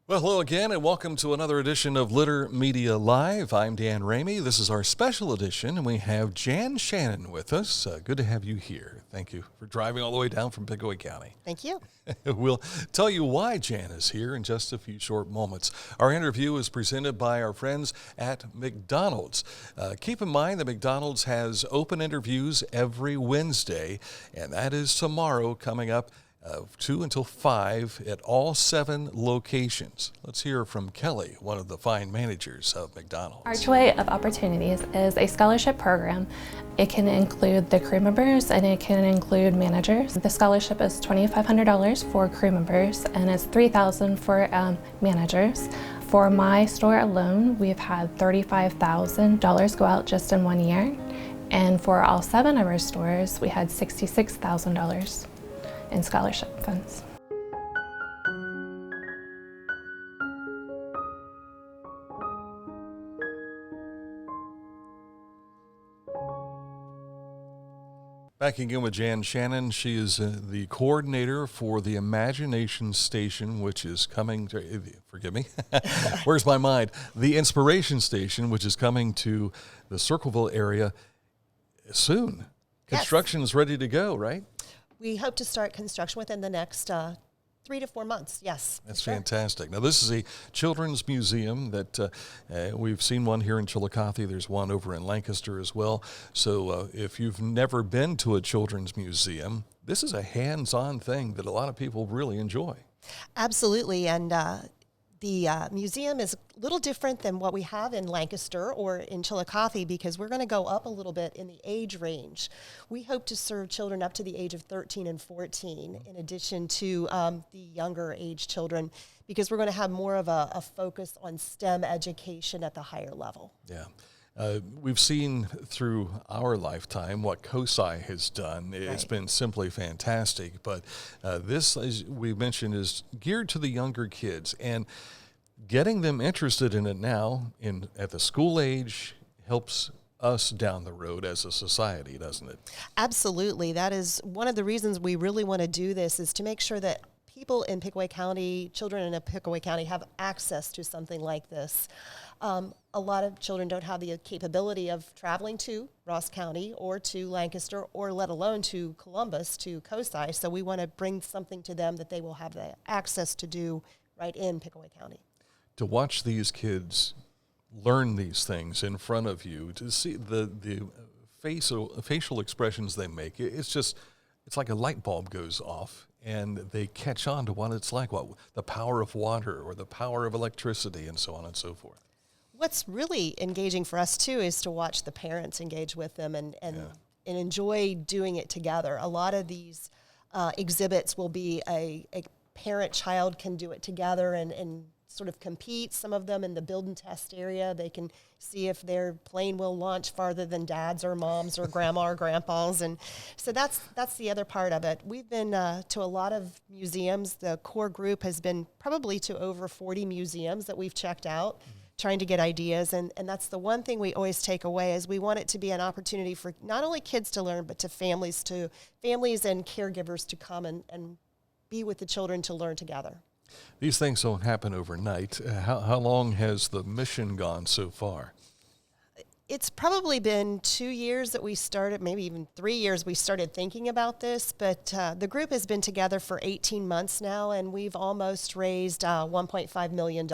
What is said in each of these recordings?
Well, hello again, and welcome to another edition of Litter Media Live. I'm Dan Ramey. This is our special edition, and we have Jan Shannon with us. Good to have you here. Thank you for driving all the way down from Pickaway County. Thank you. We'll tell you why Jan is here in just a few short moments. Our interview is presented by our friends at McDonald's. Keep in mind that McDonald's has open interviews every Wednesday, and that is tomorrow coming up 2 until 5 at all 7 locations. Let's hear from Kelly, one of the fine managers of McDonald's. Archway of Opportunities is a scholarship program. It can include the crew members and it can include managers. The scholarship is $2,500 for crew members and it's $3,000 for managers. For my store alone, we've had $35,000 go out just in 1 year. And for all 7 of our stores, we had $66,000 in scholarship funds. Back again with Jan Shannon. She is the coordinator for the Imagination Station, which is coming to, forgive me, where's my mind? The Inspiration Station, which is coming to the Circleville area soon. Construction is ready to go, right? We hope to start construction within the next 3 to 4 months. Yes. That's fantastic. Now, this is a children's museum that we've seen one here in Chillicothe. There's one over in Lancaster as well. So if you've never been to a children's museum, this is a hands-on thing that a lot of people really enjoy. Absolutely. And the museum is a little different than what we have in Lancaster or in Chillicothe because we're going to go up a little bit in the age range. We hope to serve children up to the age of 13 and 14 in addition to the younger age children because we're going to have more of a focus on STEM education at the higher level. Yeah. We've seen through our lifetime what COSI has done. It's been simply fantastic. But this, as we mentioned, is geared to the younger kids. And getting them interested in it now at the school age helps us down the road as a society, doesn't it? Absolutely. That is one of the reasons we really want to do this is to make sure that people in Pickaway County, children in Pickaway County have access to something like this. A lot of children don't have the capability of traveling to Ross County or to Lancaster or let alone to Columbus, to COSI. So we want to bring something to them that they will have the access to do right in Pickaway County. To watch these kids learn these things in front of you, to see the facial expressions they make, it's like a light bulb goes off and they catch on to what it's like, the power of water or the power of electricity and so on and so forth. What's really engaging for us, too, is to watch the parents engage with them and enjoy doing it together. A lot of these exhibits will be a parent-child can do it together and sort of compete. Some of them in the build and test area, they can see if their plane will launch farther than dad's or mom's or grandma or grandpa's. And so that's the other part of it. We've been to a lot of museums. The core group has been probably to over 40 museums that we've checked out. Trying to get ideas, and that's the one thing we always take away is we want it to be an opportunity for not only kids to learn, but to families and caregivers to come and be with the children to learn together. These things don't happen overnight. How long has the mission gone so far? It's probably been 2 years that we started, maybe even 3 years we started thinking about this, but the group has been together for 18 months now, and we've almost raised $1.5 million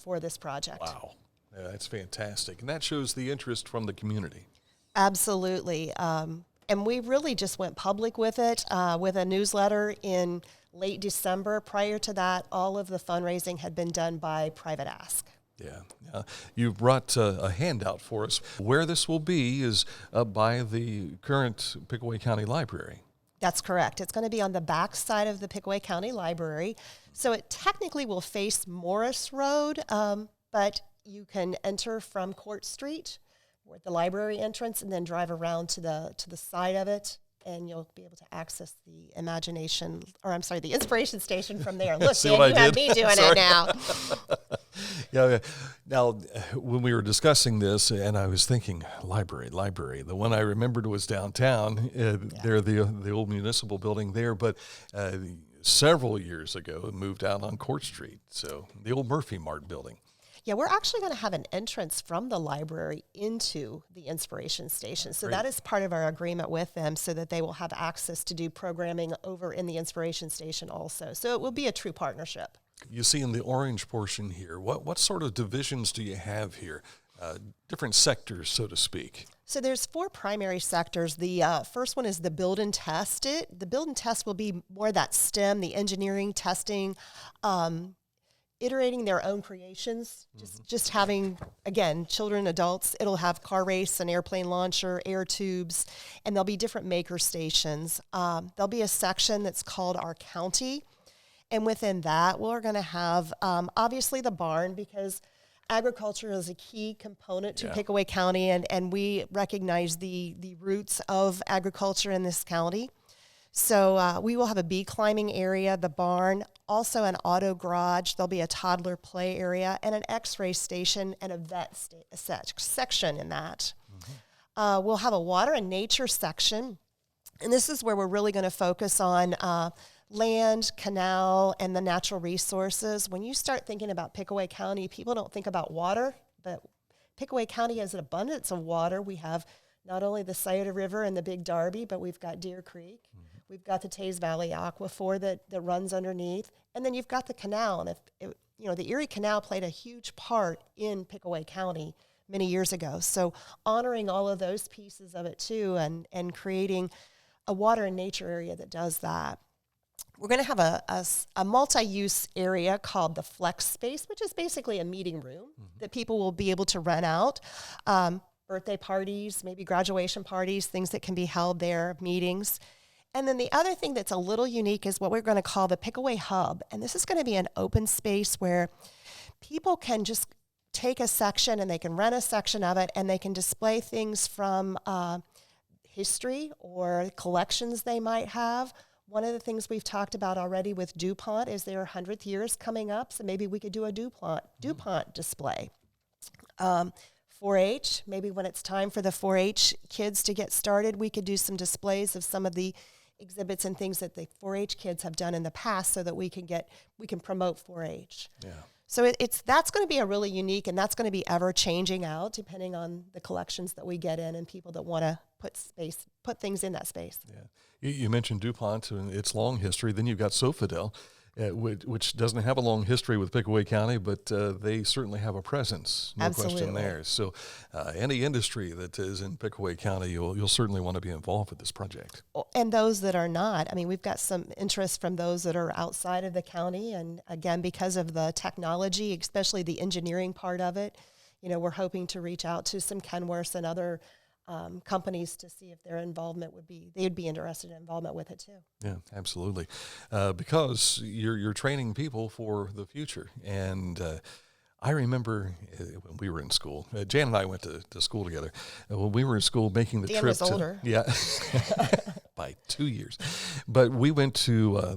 for this project. Wow. Yeah, that's fantastic. And that shows the interest from the community. Absolutely. And we really just went public with it with a newsletter in late December. Prior to that, all of the fundraising had been done by private ask. Yeah. You brought a handout for us. Where this will be is by the current Pickaway County Library. That's correct. It's going to be on the back side of the Pickaway County Library. So it technically will face Morris Road, but you can enter from Court Street with the library entrance and then drive around to the side of it. And you'll be able to access the the Inspiration Station from there. Look, Dan, you have me doing it now. Yeah. Now, when we were discussing this, and I was thinking, library. The one I remembered was downtown. There, the old municipal building there. But several years ago moved out on Court Street, so the old Murphy Mart building. Yeah, we're actually going to have an entrance from the library into the Inspiration Station. So Great. that is part of our agreement with them so that they will have access to do programming over in the Inspiration Station also. So it will be a true partnership. You see in the orange portion here, what sort of divisions do you have here? Different sectors, so to speak. So there's 4 primary sectors. The first one is the build and test it. The build and test will be more that STEM, the engineering, testing, iterating their own creations, just having, again, children, adults. It'll have car race, an airplane launcher, air tubes, and there'll be different maker stations. There'll be a section that's called our county, and within that, we're going to have, obviously, the barn, because agriculture is a key component to Pickaway County, and we recognize the roots of agriculture in this county. So we will have a bee climbing area, the barn, also an auto garage. There'll be a toddler play area and an x-ray station and a vet section in that. We'll have a water and nature section, and this is where we're really going to focus on land, canal, and the natural resources. When you start thinking about Pickaway County, people don't think about water, but Pickaway County has an abundance of water. We have not only the Scioto River and the Big Darby, but we've got Deer Creek. We've got the Taze Valley Aquifer that runs underneath. And then you've got the canal. And the Erie Canal played a huge part in Pickaway County many years ago. So honoring all of those pieces of it too, and creating a water and nature area that does that. We're going to have a multi-use area called the Flex Space, which is basically a meeting room that people will be able to rent out. Birthday parties, maybe graduation parties, things that can be held there, meetings. And then the other thing that's a little unique is what we're going to call the Pickaway Hub. And this is going to be an open space where people can just take a section and they can rent a section of it, and they can display things from history or collections they might have. One of the things we've talked about already with DuPont is their 100th years coming up, so maybe we could do a DuPont display. 4-H, maybe when it's time for the 4-H kids to get started, we could do some displays of some of the exhibits and things that the 4-H kids have done in the past, so that we can promote 4-H. Yeah. So that's going to be a really unique, and that's going to be ever changing out depending on the collections that we get in and people that want to put things in that space. Yeah. You mentioned DuPont and its long history. Then you've got Sofidel, which doesn't have a long history with Pickaway County, but they certainly have a presence, no question there. So any industry that is in Pickaway County, you'll certainly want to be involved with this project. And those that are not, I mean, we've got some interest from those that are outside of the county, and again, because of the technology, especially the engineering part of it, we're hoping to reach out to some Kenworths and other companies to see if their involvement they'd be interested in involvement with it too. Yeah, absolutely. Because you're training people for the future. And I remember when we were in school, Jan and I went to school together. When we were in school making the Dan trip was older. Yeah, by 2 years. But we went to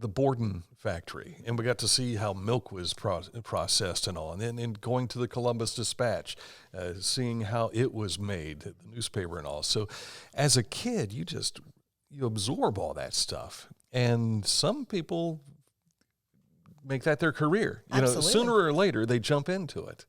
the Borden factory, and we got to see how milk was processed and all. And then going to the Columbus Dispatch, seeing how it was made, the newspaper and all. So as a kid, you absorb all that stuff. And some people make that their career. Sooner or later, they jump into it.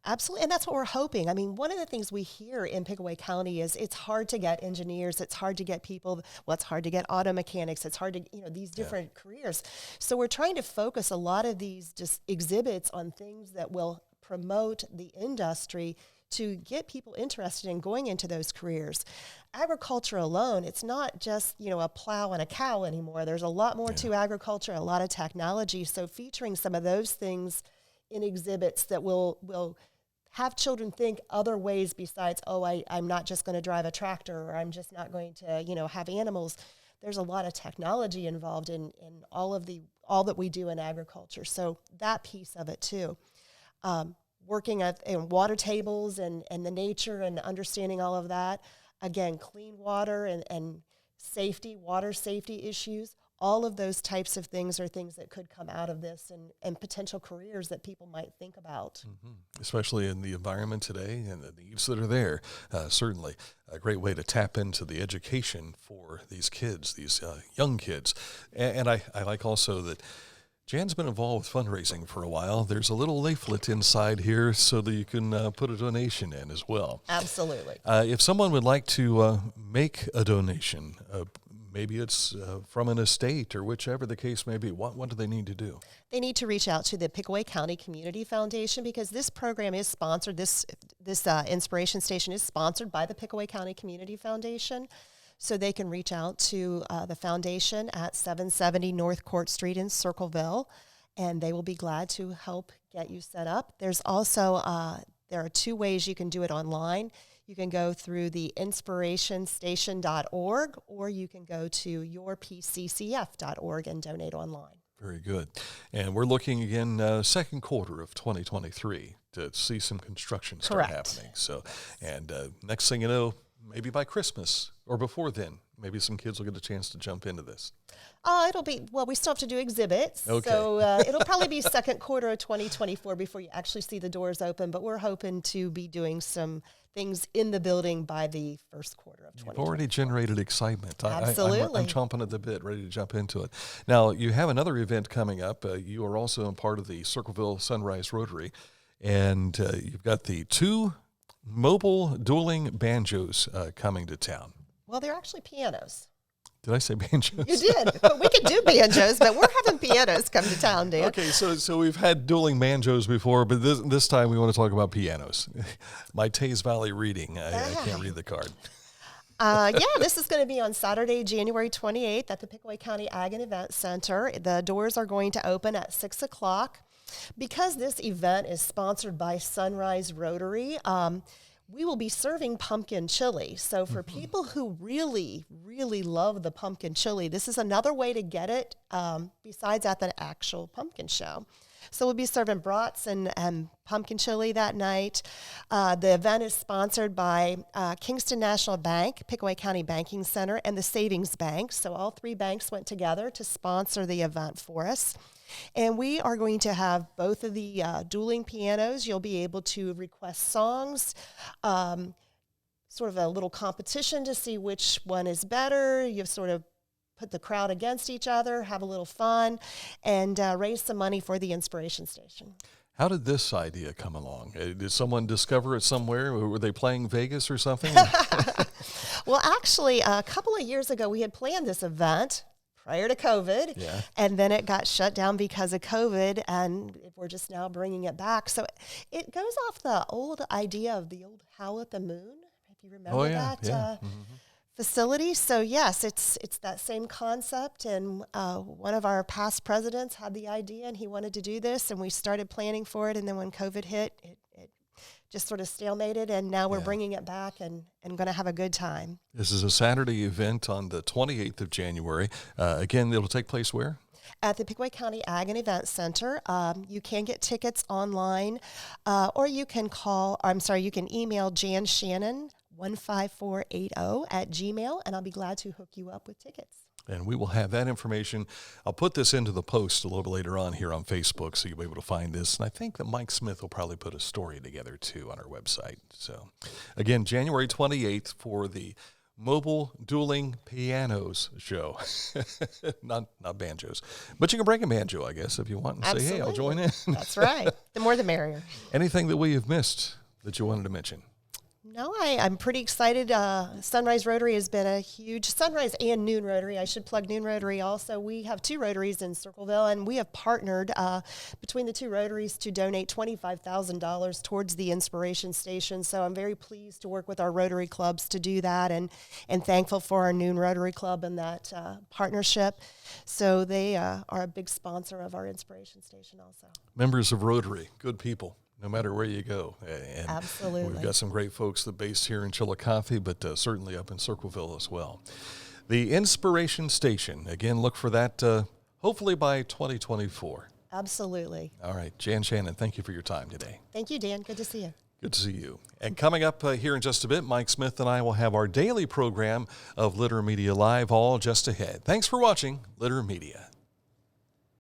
Absolutely, and that's what we're hoping. I mean, one of the things we hear in Pickaway County is it's hard to get engineers, it's hard to get people, it's hard to get auto mechanics, it's hard to, these different careers. So we're trying to focus a lot of these just exhibits on things that will promote the industry to get people interested in going into those careers. Agriculture alone, it's not just, a plow and a cow anymore. There's a lot more to agriculture, a lot of technology. So featuring some of those things in exhibits that will have children think other ways besides, I'm not just going to drive a tractor, or I'm just not going to, have animals. There's a lot of technology involved in all that we do in agriculture. So that piece of it too. Working in water tables and the nature and understanding all of that. Again, clean water and safety, water safety issues, all of those types of things are things that could come out of this and potential careers that people might think about. Especially in the environment today and the needs that are there. Certainly a great way to tap into the education for these kids, these young kids. And I like also that Jan's been involved with fundraising for a while. There's a little leaflet inside here so that you can put a donation in as well. Absolutely. If someone would like to make a donation, maybe it's from an estate or whichever the case may be, what do they need to do? They need to reach out to the Pickaway County Community Foundation because this program is sponsored. This Inspiration Station is sponsored by the Pickaway County Community Foundation. So they can reach out to the foundation at 770 North Court Street in Circleville, and they will be glad to help get you set up. There's also, there are two ways you can do it online. You can go through the inspirationstation.org, or you can go to yourpccf.org and donate online. Very good. And we're looking again second quarter of 2023 to see some construction start happening. So, and next thing you know, maybe by Christmas or before then, maybe some kids will get a chance to jump into this. We still have to do exhibits. Okay. So it'll probably be second quarter of 2024 before you actually see the doors open, but we're hoping to be doing some things in the building by the first quarter of 2024. You've already generated excitement. Absolutely. I'm chomping at the bit, ready to jump into it. Now, you have another event coming up. You are also a part of the Circleville Sunrise Rotary, and you've got the 2 mobile dueling banjos coming to town. Well, they're actually pianos. Did I say banjos? You did. But we could do banjos, but we're having pianos come to town, Dan. Okay, so we've had dueling banjos before, but this time we want to talk about pianos. My Taze Valley reading. I can't read the card. This is going to be on Saturday, January 28th at the Pickaway County Ag and Event Center. The doors are going to open at 6 o'clock. Because this event is sponsored by Sunrise Rotary, we will be serving pumpkin chili. So for people who really, really love the pumpkin chili, this is another way to get it besides at the actual pumpkin show. So we'll be serving brats and pumpkin chili that night. The event is sponsored by Kingston National Bank, Pickaway County Banking Center, and the Savings Bank. So all 3 banks went together to sponsor the event for us. And we are going to have both of the dueling pianos. You'll be able to request songs, sort of a little competition to see which one is better. You've sort of put the crowd against each other, have a little fun, and raise some money for the Inspiration Station. How did this idea come along? Did someone discover it somewhere? Were they playing Vegas or something? Well, actually, a couple of years ago, we had planned this event prior to COVID, and then it got shut down because of COVID, and we're just now bringing it back. So it goes off the old idea of the old Howl at the Moon, if you remember that facility. So yes, it's that same concept, and one of our past presidents had the idea, and he wanted to do this, and we started planning for it, and then when COVID hit, it just sort of stalemated, and now we're bringing it back and going to have a good time. This is a Saturday event on the 28th of January. Again, it'll take place where? At the Pickaway County Ag and Event Center. You can get tickets online, or you can you can email Jan Shannon 15480 @gmail.com, and I'll be glad to hook you up with tickets. And we will have that information. I'll put this into the post a little bit later on here on Facebook, so you'll be able to find this. And I think that Mike Smith will probably put a story together, too, on our website. So, again, January 28th for the Mobile Dueling Pianos show. not banjos. But you can bring a banjo, I guess, if you want, and say, hey, I'll join in. That's right. The more the merrier. Anything that we have missed that you wanted to mention? No, I'm pretty excited. Sunrise Rotary has been a huge, Sunrise and Noon Rotary. I should plug Noon Rotary also. We have 2 Rotaries in Circleville, and we have partnered between the 2 Rotaries to donate $25,000 towards the Inspiration Station. So I'm very pleased to work with our Rotary clubs to do that, and thankful for our Noon Rotary Club and that partnership. So they are a big sponsor of our Inspiration Station also. Members of Rotary, good people. No matter where you go. And absolutely. We've got some great folks that base here in Chillicothe, but certainly up in Circleville as well. The Inspiration Station. Again, look for that hopefully by 2024. Absolutely. All right. Jan Shannon, thank you for your time today. Thank you, Dan. Good to see you. Good to see you. And coming up here in just a bit, Mike Smith and I will have our daily program of Litter Media Live, all just ahead. Thanks for watching Litter Media.